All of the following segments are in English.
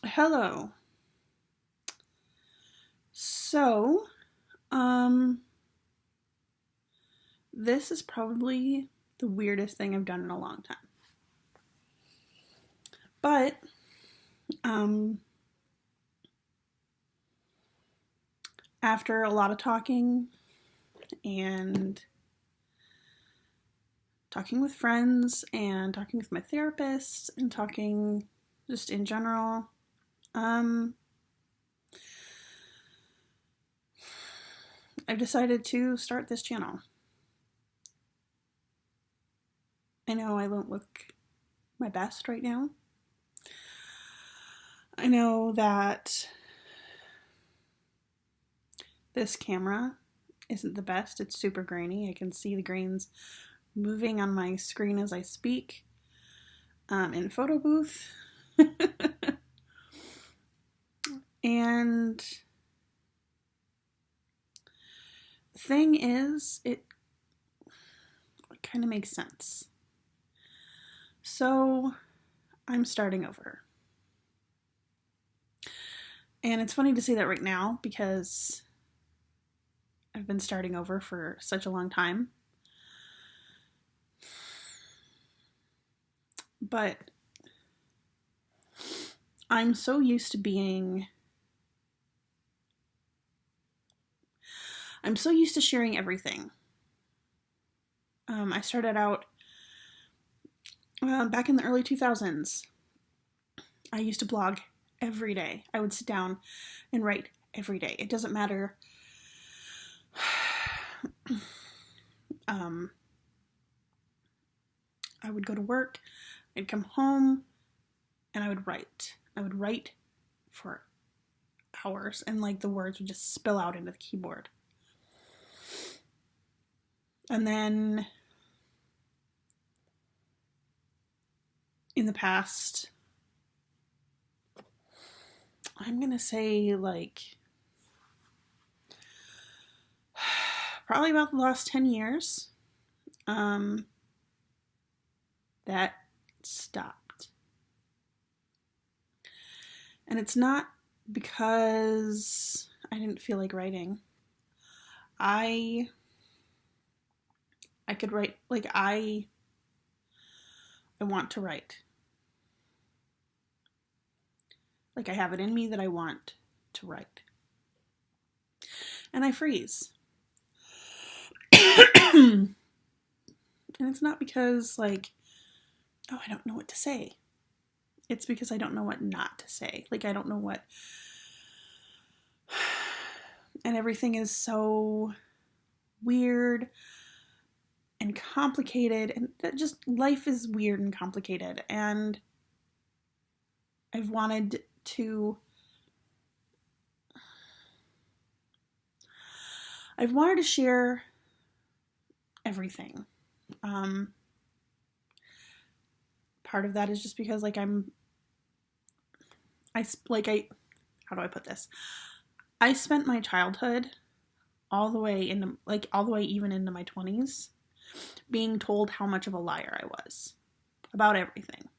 Hello. So, um, this is probably the weirdest thing I've done in a long time. But, um, after a lot of talking and talking with friends and talking with my therapist and talking just in general, um, I've decided to start this channel. I know I don't look my best right now. I know that this camera isn't the best. It's super grainy. I can see the grains moving on my screen as I speak in photo booth. And the thing is, it kind of makes sense. So I'm starting over. And it's funny to say that right now because I've been starting over for such a long time. But I'm so used to sharing everything. I started out back in the early 2000s. I used to blog every day. I would sit down and write every day. It doesn't matter. I would go to work, I'd come home, and I would write. I would write for hours, and like the words would just spill out into the keyboard. And then in the past, I'm gonna say like probably about the last 10 years, that stopped. And it's not because I didn't feel like writing. I could write, like I want to write. Like I have it in me that I want to write. And I freeze. And it's not because like, oh, I don't know what to say. It's because I don't know what not to say. Like I don't know what, and everything is so weird and complicated, and that just life is weird and complicated, and I've wanted to share everything. Part of that is just because like how do I put this? I spent my childhood all the way even into my 20s being told how much of a liar I was about everything.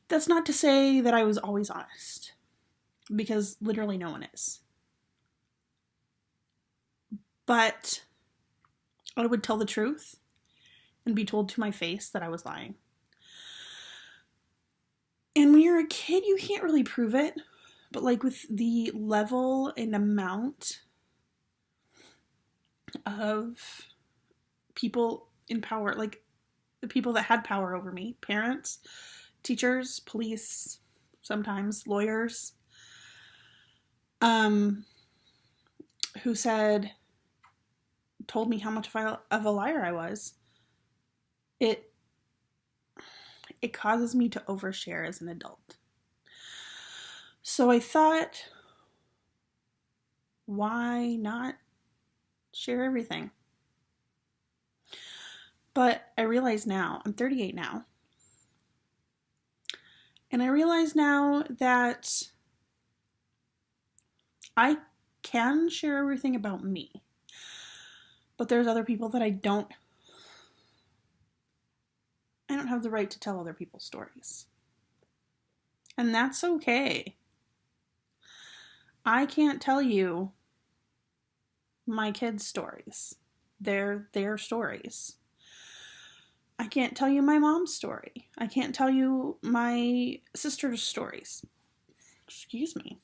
That's not to say that I was always honest, because literally no one is. But I would tell the truth and be told to my face that I was lying. And when you're a kid, you can't really prove it. But like with the level and amount of people in power, like the people that had power over me, parents, teachers, police, sometimes lawyers, who told me how much of a liar I was, it causes me to overshare as an adult. So I thought, why not share everything? But I realize now, I'm 38 now, and I realize now that I can share everything about me, but there's other people that I don't have the right to tell other people's stories. And that's okay. I can't tell you my kids' stories. They're their stories. I can't tell you my mom's story. I can't tell you my sister's stories. Excuse me.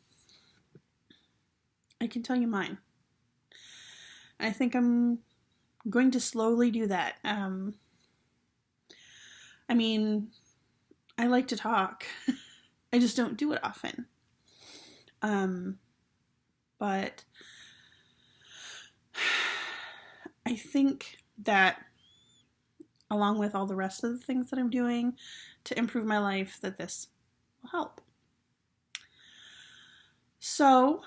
I can tell you mine. I think I'm going to slowly do that. I mean, I like to talk. I just don't do it often. But I think that along with all the rest of the things that I'm doing to improve my life, that this will help. So,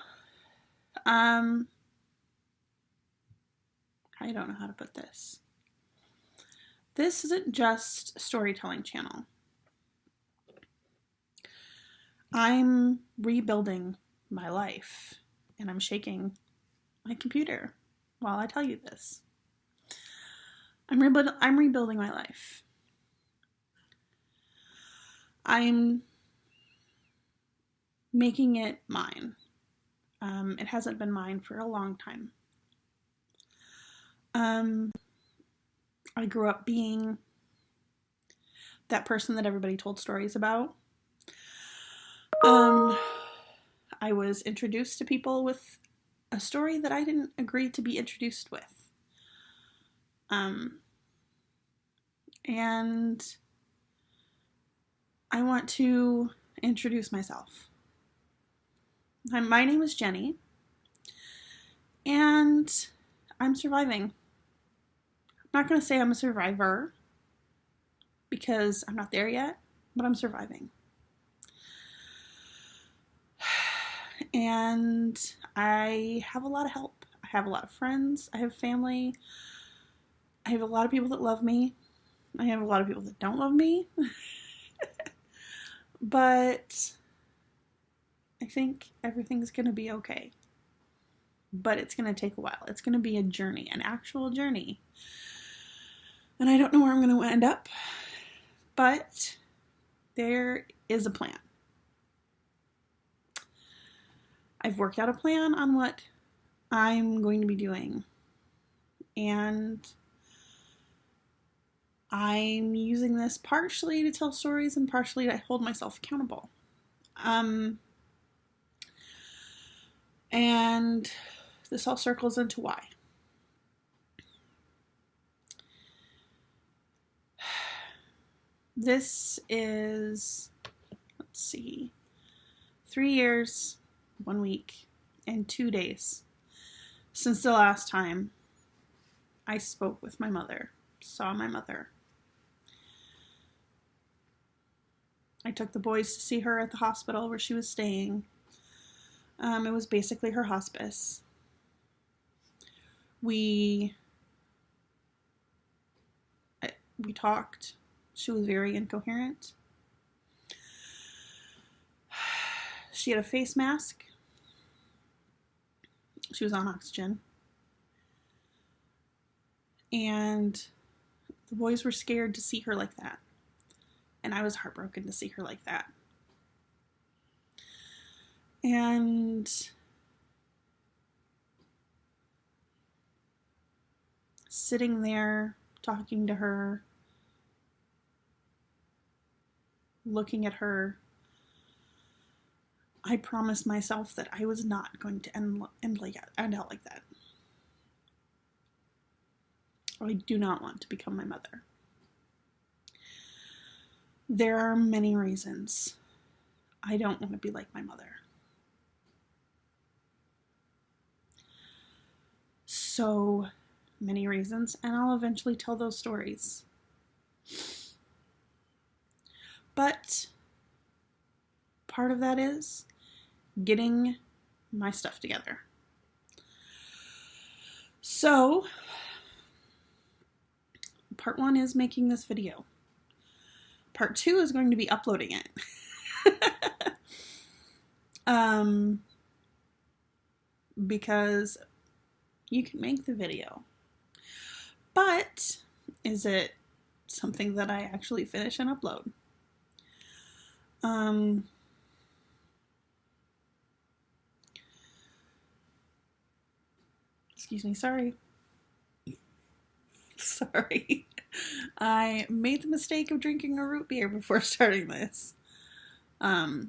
I don't know how to put this. This isn't just a storytelling channel. I'm rebuilding my life, and I'm shaking my computer while I tell you this. I'm rebuilding my life. I'm making it mine. It hasn't been mine for a long time. I grew up being that person that everybody told stories about. I was introduced to people with a story that I didn't agree to be introduced with. And I want to introduce myself. My name is Jenny, and I'm surviving. I'm not going to say I'm a survivor, because I'm not there yet, but I'm surviving. And I have a lot of help. I have a lot of friends. I have family. I have a lot of people that love me. I have a lot of people that don't love me. But I think everything's going to be okay. But it's going to take a while. It's going to be a journey, an actual journey. And I don't know where I'm going to end up. But there is a plan. I've worked out a plan on what I'm going to be doing. And I'm using this partially to tell stories and partially to hold myself accountable. And this all circles into why. This is, 3 years, 1 week, and 2 days since the last time I spoke with my mother, saw my mother. I took the boys to see her at the hospital where she was staying. It was basically her hospice. We talked. She was very incoherent. She had a face mask. She was on oxygen. And the boys were scared to see her like that. And I was heartbroken to see her like that. And sitting there, talking to her, looking at her, I promised myself that I was not going to end out like that. I do not want to become my mother. There are many reasons I don't want to be like my mother. So many reasons, and I'll eventually tell those stories. But part of that is getting my stuff together. So, part 1 is making this video. Part 2 is going to be uploading it. Because you can make the video. But is it something that I actually finish and upload? Excuse me, sorry. Sorry. I made the mistake of drinking a root beer before starting this. But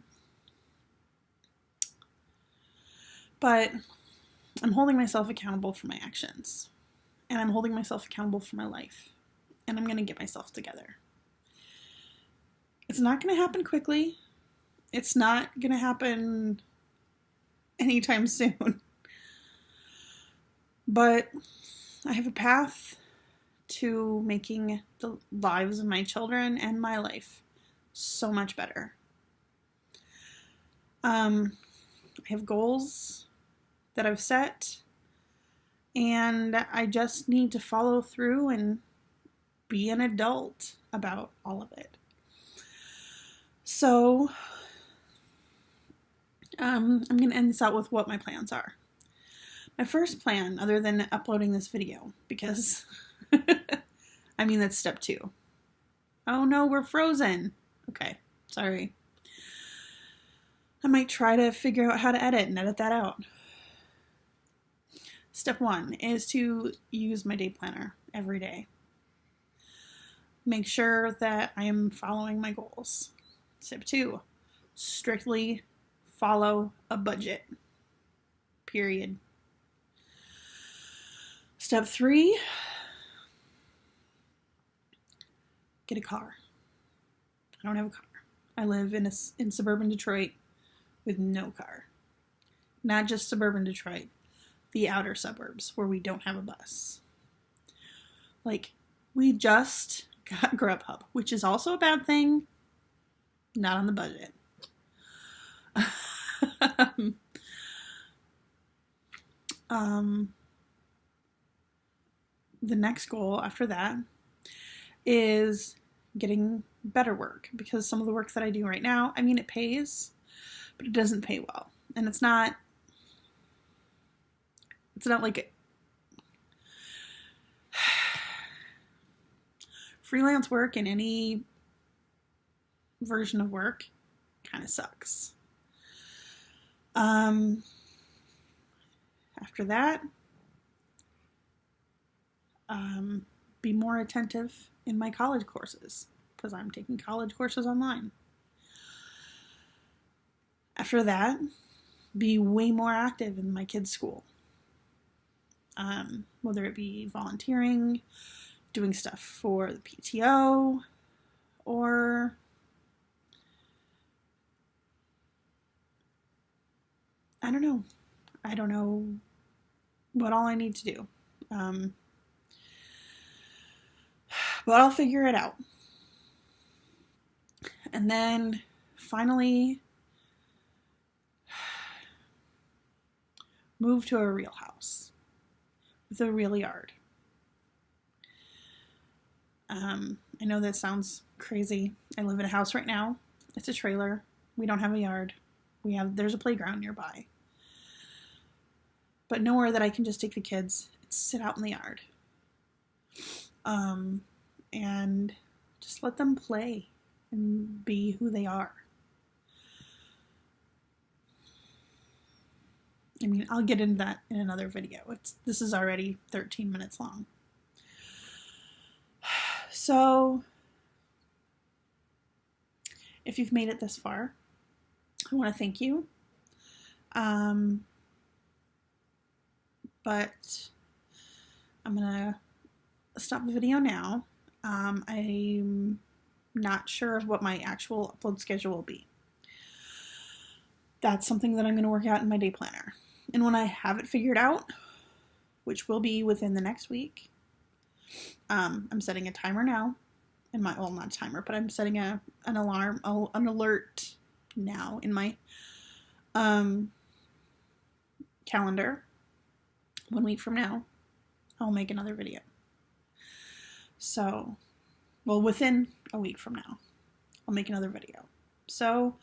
I'm holding myself accountable for my actions. And I'm holding myself accountable for my life. And I'm going to get myself together. It's not going to happen quickly. It's not going to happen anytime soon. But I have a path to making the lives of my children and my life so much better. I have goals that I've set, and I just need to follow through and be an adult about all of it. So, I'm going to end this out with what my plans are. My first plan, other than uploading this video, because, I mean, that's step 2. Oh no, we're frozen. Okay, sorry. I might try to figure out how to edit and edit that out. Step 1 is to use my day planner every day. Make sure that I am following my goals. Step 2, strictly follow a budget. Period. Step 3, get a car. I don't have a car. I live in suburban Detroit with no car. Not just suburban Detroit, the outer suburbs where we don't have a bus. Like, we just got Grubhub, which is also a bad thing, not on the budget. The next goal after that is getting better work, because some of the work that I do right now, I mean, it pays, but it doesn't pay well. And it's not like freelance work in any version of work kind of sucks. After that, be more attentive in my college courses, because I'm taking college courses online. After that, be way more active in my kids' school. Whether it be volunteering, doing stuff for the PTO, or I don't know. I don't know what all I need to do. But I'll figure it out. And then finally move to a real house with a real yard. I know that sounds crazy. I live in a house right now. It's a trailer. We don't have a yard. There's a playground nearby. But nowhere that I can just take the kids and sit out in the yard. And just let them play and be who they are. I mean, I'll get into that in another video. This is already 13 minutes long. So, if you've made it this far, I want to thank you. But I'm gonna stop the video now. I'm not sure of what my actual upload schedule will be. That's something that I'm going to work out in my day planner. And when I have it figured out, which will be within the next week, I'm setting a timer now. Well, not a timer, but I'm setting an alarm, an alert now in my calendar. 1 week from now, I'll make another video. So, well, within a week from now, I'll make another video. So,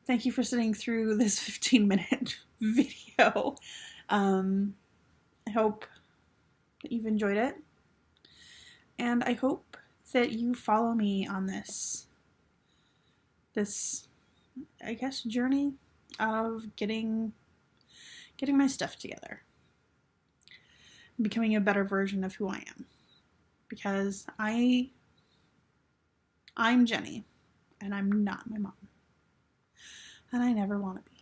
thank you for sitting through this 15-minute video. I hope that you've enjoyed it. And I hope that you follow me on this, I guess, journey of getting my stuff together. becoming a better version of who I am. Because I'm Jenny, and I'm not my mom. And I never want to be.